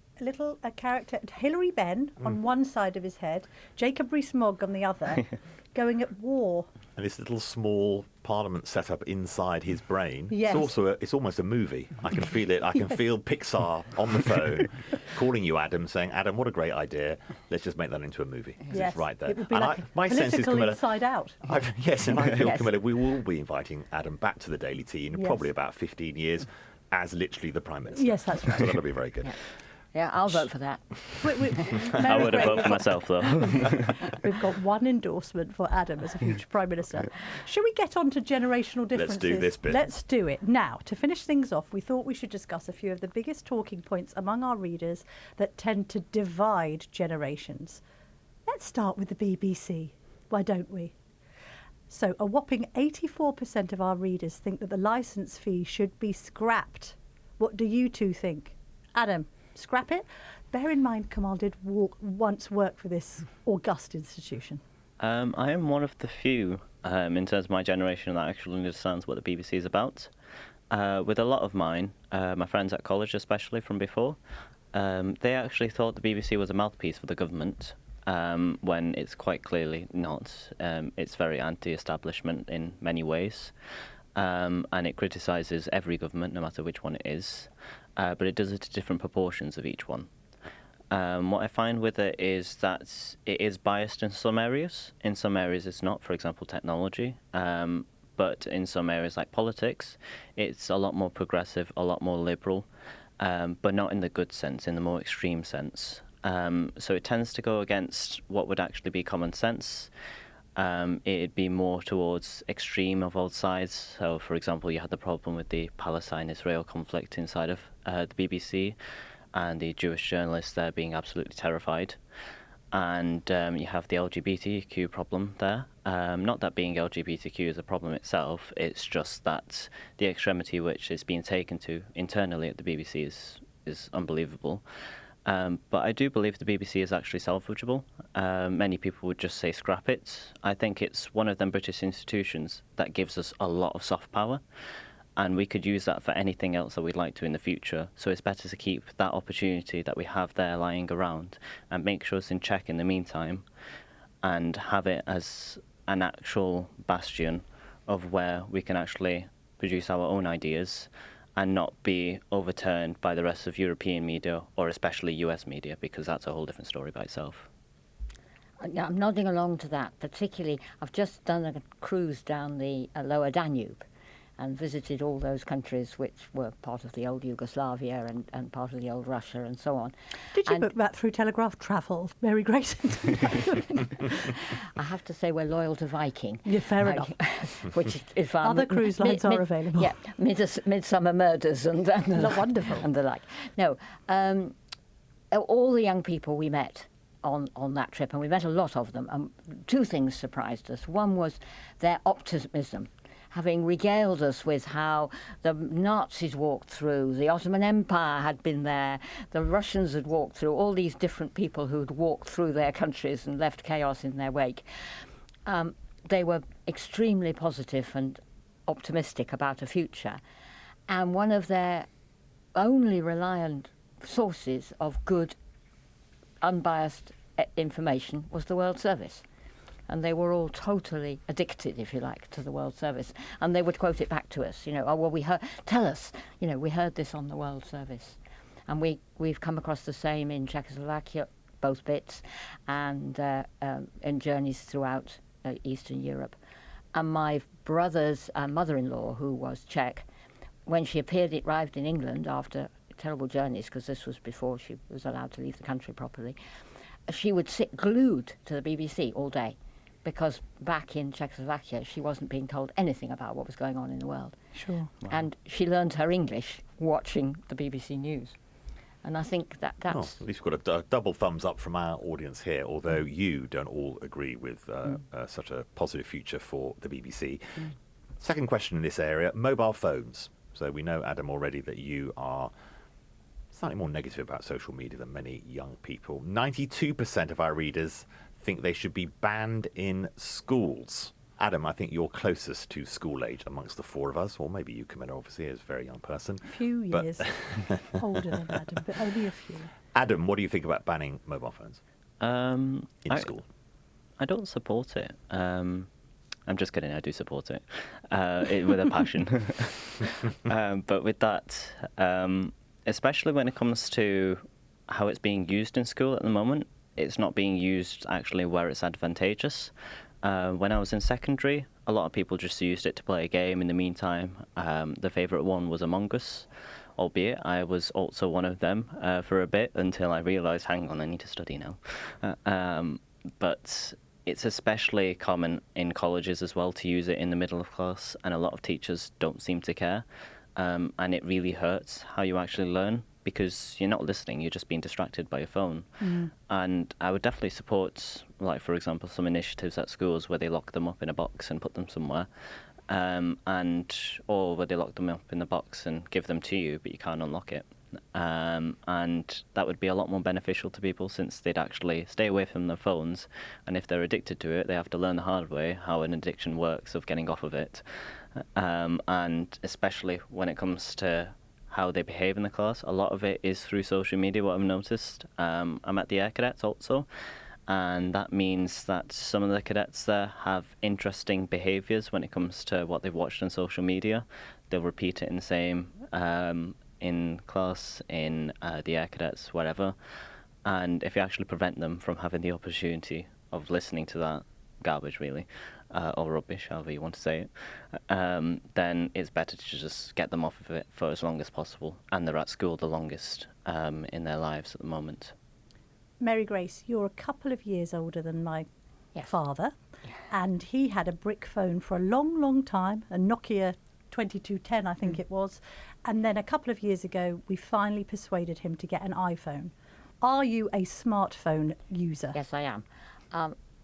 character, Hilary Benn on one side of his head, Jacob Rees-Mogg on the other, going at war. And this little small parliament set up inside his brain. Yes. It's almost a movie. I can feel it. I can feel Pixar on the phone calling you, Adam, saying, Adam, what a great idea. Let's just make that into a movie. 'Cause Yes. it's right there. It would be And like my sense is, political Camilla, Inside Out. yes, and I feel, Yes. Camilla, we will be inviting Adam back to the Daily Tea in Yes. probably about 15 years as literally the Prime Minister. Yes, that's right. So that'll be very good. Yeah, I'll vote for that. I would have voted for myself, though. We've got one endorsement for Adam as a future Prime Minister. Should we get on to generational differences? Let's do this bit. Let's do it. Now, to finish things off, we thought we should discuss a few of the biggest talking points among our readers that tend to divide generations. Let's start with the BBC. Why don't we? So, a whopping 84% of our readers think that the licence fee should be scrapped. What do you two think? Adam? Scrap it. Bear in mind, Kamal did once work for this august institution. I am one of the few in terms of my generation that actually understands what the BBC is about. With a lot of mine, my friends at college especially from before, they actually thought the BBC was a mouthpiece for the government, when it's quite clearly not. It's very anti-establishment in many ways, and it criticises every government, no matter which one it is. But it does it to different proportions of each one. What I find with it is that it is biased in some areas. In some areas it's not, for example, technology. But in some areas like politics, it's a lot more progressive, a lot more liberal, but not in the good sense, in the more extreme sense. So it tends to go against what would actually be common sense. It'd be more towards extreme of both sides. So, for example, you had the problem with the Palestine-Israel conflict inside of the BBC, and the Jewish journalists there being absolutely terrified. And you have the LGBTQ problem there. Not that being LGBTQ is a problem itself, it's just that the extremity which is being taken to internally at the BBC is unbelievable. But I do believe the BBC is actually salvageable. Many people would just say scrap it. I think it's one of them British institutions that gives us a lot of soft power, and we could use that for anything else that we'd like to in the future. So it's better to keep that opportunity that we have there lying around and make sure it's in check in the meantime, and have it as an actual bastion of where we can actually produce our own ideas and not be overturned by the rest of European media, or especially US media, because that's a whole different story by itself. Yeah, I'm nodding along to that. Particularly, I've just done a cruise down the lower Danube and visited all those countries which were part of the old Yugoslavia and part of the old Russia and so on. Did you book that through Telegraph Travel, Mary Grace? I have to say we're loyal to Viking. Yeah, fair enough. Which is fun. Other cruise lines are available. Yeah, Midsummer Murders and wonderful. And the like. No, all the young people we met on that trip, and we met a lot of them, two things surprised us. One was their optimism, having regaled us with how the Nazis walked through, the Ottoman Empire had been there, the Russians had walked through, all these different people who'd walked through their countries and left chaos in their wake. They were extremely positive and optimistic about a future. And one of their only reliant sources of good, unbiased information was the World Service. And they were all totally addicted, if you like, to the World Service. And they would quote it back to us, oh, well, tell us, we heard this on the World Service. And we've come across the same in Czechoslovakia, both bits, and in journeys throughout Eastern Europe. And my brother's mother-in-law, who was Czech, when she arrived in England after terrible journeys, because this was before she was allowed to leave the country properly, she would sit glued to the BBC all day. because back in Czechoslovakia, she wasn't being told anything about what was going on in the world. Sure. Wow. And she learned her English watching the BBC News. And I think Oh, that's... at least we've got a double thumbs up from our audience here, although you don't all agree with such a positive future for the BBC. Second question in this area, mobile phones. So we know, Adam, already that you are slightly more negative about social media than many young people. 92% of our readers think they should be banned in schools. Adam, I think you're closest to school age amongst the four of us, or maybe you, Camilla, obviously, as a very young person. A few years older than Adam, but only a few. Adam, what do you think about banning mobile phones in school? I don't support it. I'm just kidding. I do support it, with a passion. But with that, especially when it comes to how it's being used in school at the moment, it's not being used actually where it's advantageous. When I was in secondary, a lot of people just used it to play a game in the meantime. The favourite one was Among Us, albeit I was also one of them for a bit until I realised, hang on, I need to study now. But it's especially common in colleges as well to use it in the middle of class, and a lot of teachers don't seem to care. And it really hurts how you actually learn, because you're not listening, you're just being distracted by your phone. And I would definitely support, like, for example, some initiatives at schools where they lock them up in a box and put them somewhere, or where they lock them up in the box and give them to you, but you can't unlock it. And that would be a lot more beneficial to people, since they'd actually stay away from their phones, and if they're addicted to it, they have to learn the hard way how an addiction works of getting off of it. And especially when it comes to how they behave in the class, a lot of it is through social media, what I've noticed. I'm at the Air Cadets also, and that means that some of the cadets there have interesting behaviours when it comes to what they've watched on social media. They'll repeat it in the same in class, in the Air Cadets, wherever. And if you actually prevent them from having the opportunity of listening to that garbage, really, or rubbish, however you want to say it, then it's better to just get them off of it for as long as possible. And they're at school the longest in their lives at the moment. Mary Grace, you're a couple of years older than my Yes. father, and he had a brick phone for a long, long time, a Nokia 2210, I think it was. And then a couple of years ago, we finally persuaded him to get an iPhone. Are you a smartphone user? Yes, I am.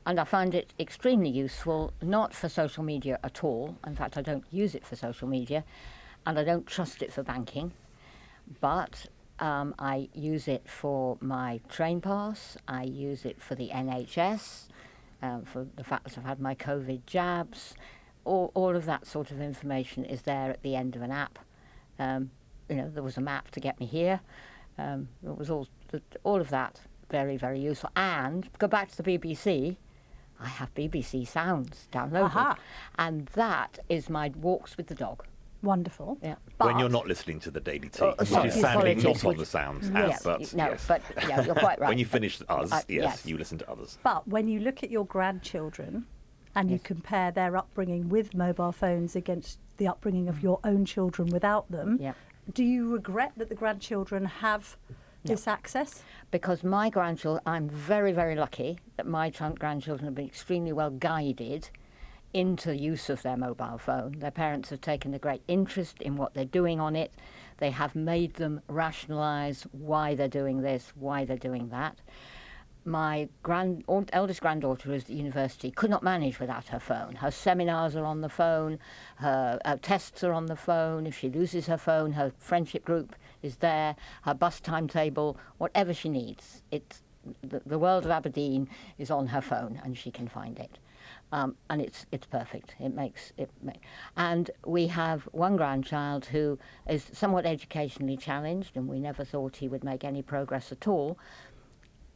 And I find it extremely useful, not for social media at all. In fact, I don't use it for social media, and I don't trust it for banking. But I use it for my train pass. I use it for the NHS, for the fact that I've had my COVID jabs. All of that sort of information is there at the end of an app. There was a map to get me here. It was all of that very, very useful. And go back to the BBC. I have BBC Sounds downloaded. Aha. And that is my walks with the dog. Wonderful. Yeah. When you're not listening to the Daily Tea, which sorry, is sadly apologies, not on which- the sounds, Yes, but no, yes. but yeah, you're quite right. When you finish us, yes. you listen to others. But when you look at your grandchildren and you Yes. compare their upbringing with mobile phones against the upbringing of your own children without them, Yeah. do you regret that the grandchildren have this access? Because my grandchildren, I'm very, very lucky that my grandchildren have been extremely well guided into the use of their mobile phone. Their parents have taken a great interest in what they're doing on it. They have made them rationalise why they're doing this, why they're doing that. My eldest granddaughter is at university, could not manage without her phone. Her seminars are on the phone, her tests are on the phone. If she loses her phone, her friendship group is there, her bus timetable, whatever she needs. The world of Aberdeen is on her phone, and she can find it. And it's perfect. And we have one grandchild who is somewhat educationally challenged, and we never thought he would make any progress at all.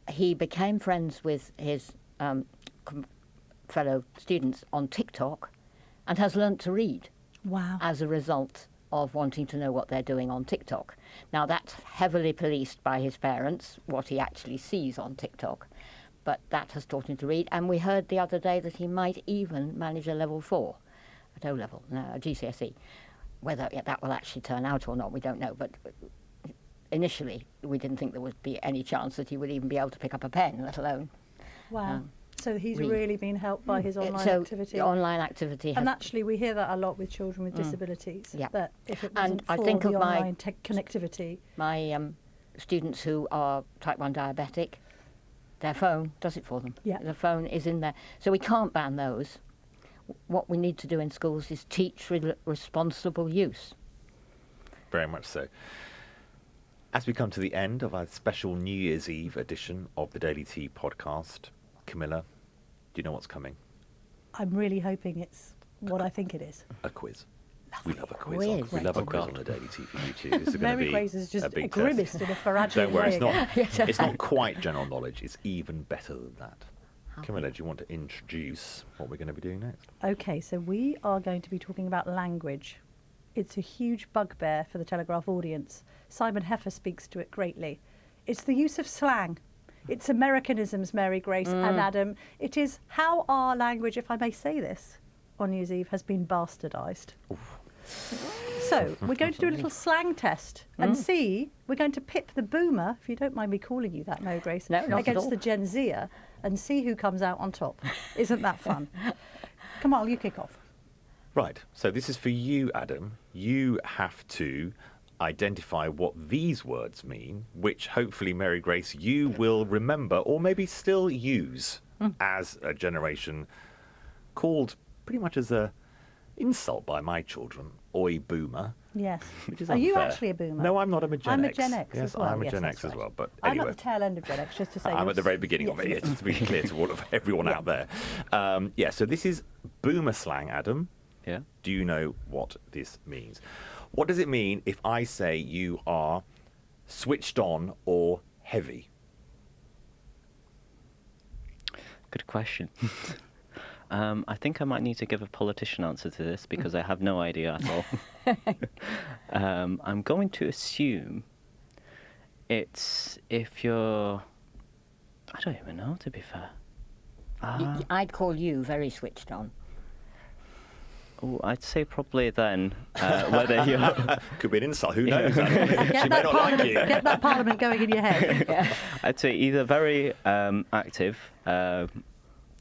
He became friends with his fellow students on TikTok and has learnt to read. Wow. As a result of wanting to know what they're doing on TikTok. Now, that's heavily policed by his parents, what he actually sees on TikTok. But that has taught him to read. And we heard the other day that he might even manage a level 4 at O-level, a GCSE. Whether that will actually turn out or not, we don't know. But initially, we didn't think there would be any chance that he would even be able to pick up a pen, let alone... Wow. So he's read. really been helped by his online So activity. the online activity has And actually, we hear that a lot with children with disabilities. Yeah. That if it And wasn't I for think the of my- online connectivity, my students who are type 1 diabetic, their phone does it for them. Yeah. The phone is in there. So we can't ban those. What we need to do in schools is teach responsible use. Very much so. As we come to the end of our special New Year's Eve edition of the Daily Tea podcast, Camilla, do you know what's coming? I'm really hoping it's what I think it is. A quiz. We love a quiz. Quiz. We love a Oh, quiz God. on the Daily Tea for you too. This is going to Mary be Grace is just a big grimaced test. in a Farage Don't worry, it's way. not. It's not quite general knowledge. It's even better than that. Camilla, do you want to introduce what we're going to be doing next? Okay, so we are going to be talking about language. It's a huge bugbear for the Telegraph audience. Simon Heffer speaks to it greatly. It's the use of slang. It's Americanisms, Mary Grace and Adam. It is how our language, if I may say this, on New Year's Eve has been bastardised. So we're going to do a little slang test and see, we're going to pit the boomer, if you don't mind me calling you that, Mary Grace, No, not at against all. the Gen Zer and see who comes out on top. Isn't that fun? Kamal, you kick off. Right. So this is for you, Adam. You have to identify what these words mean, which hopefully, Mary Grace, you will remember or maybe still use as a generation called pretty much as a insult by my children, oi boomer. Yes. Which is Are you unfair. actually a boomer? No, I'm not. I'm a Gen I'm X. a Gen X Yes, as well. I'm a Yes, Gen that's X as right. well. But I'm anyway, at the tail end of Gen X, just to say. I'm you're at the very beginning of yes, it, yes. just to be clear to all of everyone out there. Yeah, so this is boomer slang, Adam. Yeah. Do you know what this means? What does it mean if I say you are switched on or heavy? Good question. I think I might need to give a politician answer to this because I have no idea at all. I'm going to assume it's if you're... I don't even know, to be fair. I'd call you very switched on. Oh, I'd say probably then whether you're... Could be an insult. Who knows? Adam? She may not like you. Get that parliament going in your head. I'd say either very active,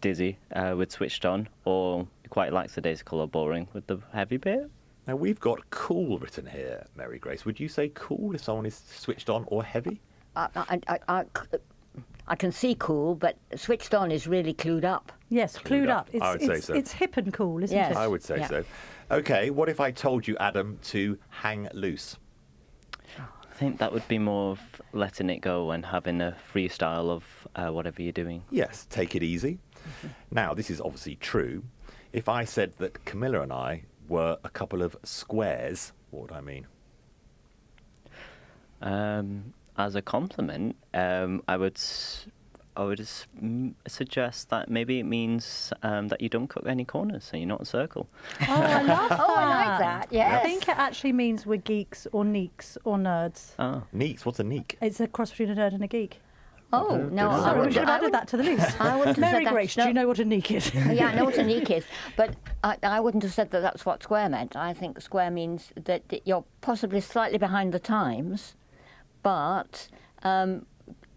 dizzy with switched on, or quite lackadaisical or boring with the heavy bit. Now, we've got cool written here, Mary Grace. Would you say cool if someone is switched on or heavy? I can see cool, but switched on is really clued up. Yes, clued up. I would say so. It's hip and cool, isn't Yes. it? I would say Yeah. so. Okay, what if I told you, Adam, to hang loose? I think that would be more of letting it go and having a freestyle of whatever you're doing. Yes, take it easy. Now, this is obviously true. If I said that Camilla and I were a couple of squares, what would I mean? As a compliment, I would suggest that maybe it means that you don't cut any corners, so you're not a circle. Oh, I love that. Oh, I like that, yes. I think it actually means we're geeks or neeks or nerds. Oh. Neeks, what's a neek? It's a cross between a nerd and a geek. Oh, no. Sorry, Sorry, we should have I added that to the list. I wouldn't have Mary said that. Grace, do No. you know what a neek is? Yeah, I know what a neek is, but I wouldn't have said that that's what square meant. I think square means that you're possibly slightly behind the times, but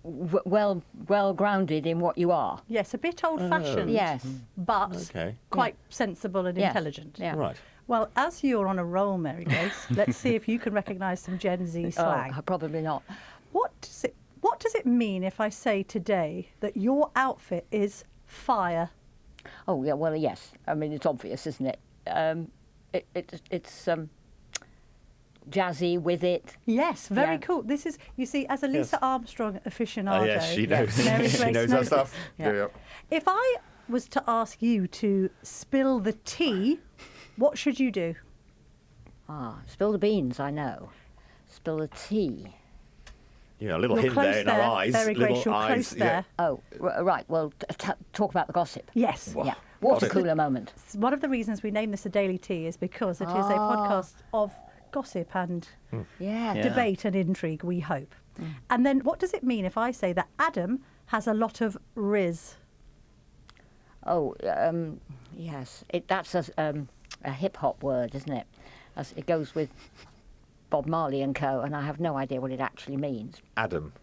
well grounded in what you are. Yes, a bit old-fashioned. Yes. But Okay. quite sensible and Yes. intelligent. Yeah. Right. Well, as you're on a roll, Mary Grace, let's see if you can recognise some Gen Z slang. Oh, probably not. What does it mean if I say today that your outfit is fire? Oh, yeah, well, yes. I mean, it's obvious, isn't it? It's jazzy with it. Yes, very Yeah. cool. This is, you see, as a Lisa Armstrong aficionado. Oh, yes, she knows. Mary She Grace knows her knows stuff. this. Yeah. If I was to ask you to spill the tea, what should you do? Spill the beans, I know. Spill the tea. You know, a little You're hint close there in there, our eyes. Mary little Grace, you're eyes. close there. Oh, right. Well, talk about the gossip. Yes. Yeah. Water cooler moment. One of the reasons we name this a Daily Tea is because it is a podcast of gossip and Yeah. Yeah. debate and intrigue, we hope. And then what does it mean if I say that Adam has a lot of riz? Oh, yes. That's a hip hop word, isn't it? It goes with Bob Marley and co. And I have no idea what it actually means. Adam,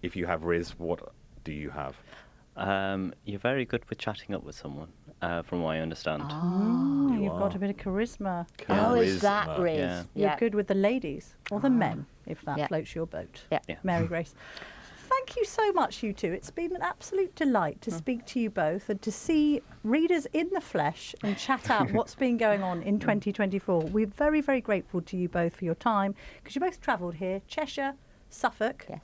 if you have Riz, what do you have? You're very good with chatting up with someone, from what I understand. Oh, You you've got are. a bit of charisma. Oh, is that Charisma. Riz? Yeah. You're good with the ladies or the men, if that Yeah. floats your boat. Yeah. Yeah. Mary Grace. Thank you so much, you two. It's been an absolute delight to speak to you both and to see readers in the flesh and chat out what's been going on in 2024. We're very, very grateful to you both for your time because you both travelled here, Cheshire, Suffolk. Yes.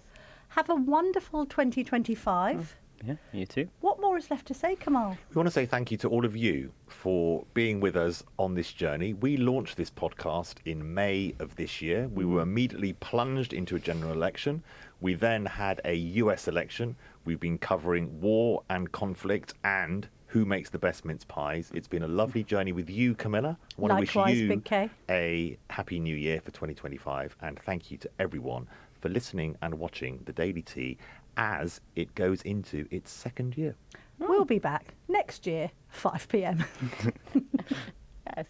Have a wonderful 2025. Yeah, you too. What more is left to say, Kamal? We want to say thank you to all of you for being with us on this journey. We launched this podcast in May of this year. We were immediately plunged into a general election. We then had a US election. We've been covering war and conflict and who makes the best mince pies. It's been a lovely journey with you, Camilla. I want to wish Likewise, you Big K. a happy new year for 2025. And thank you to everyone for listening and watching The Daily Tea as it goes into its second year. We'll be back next year, 5 p.m. Yes.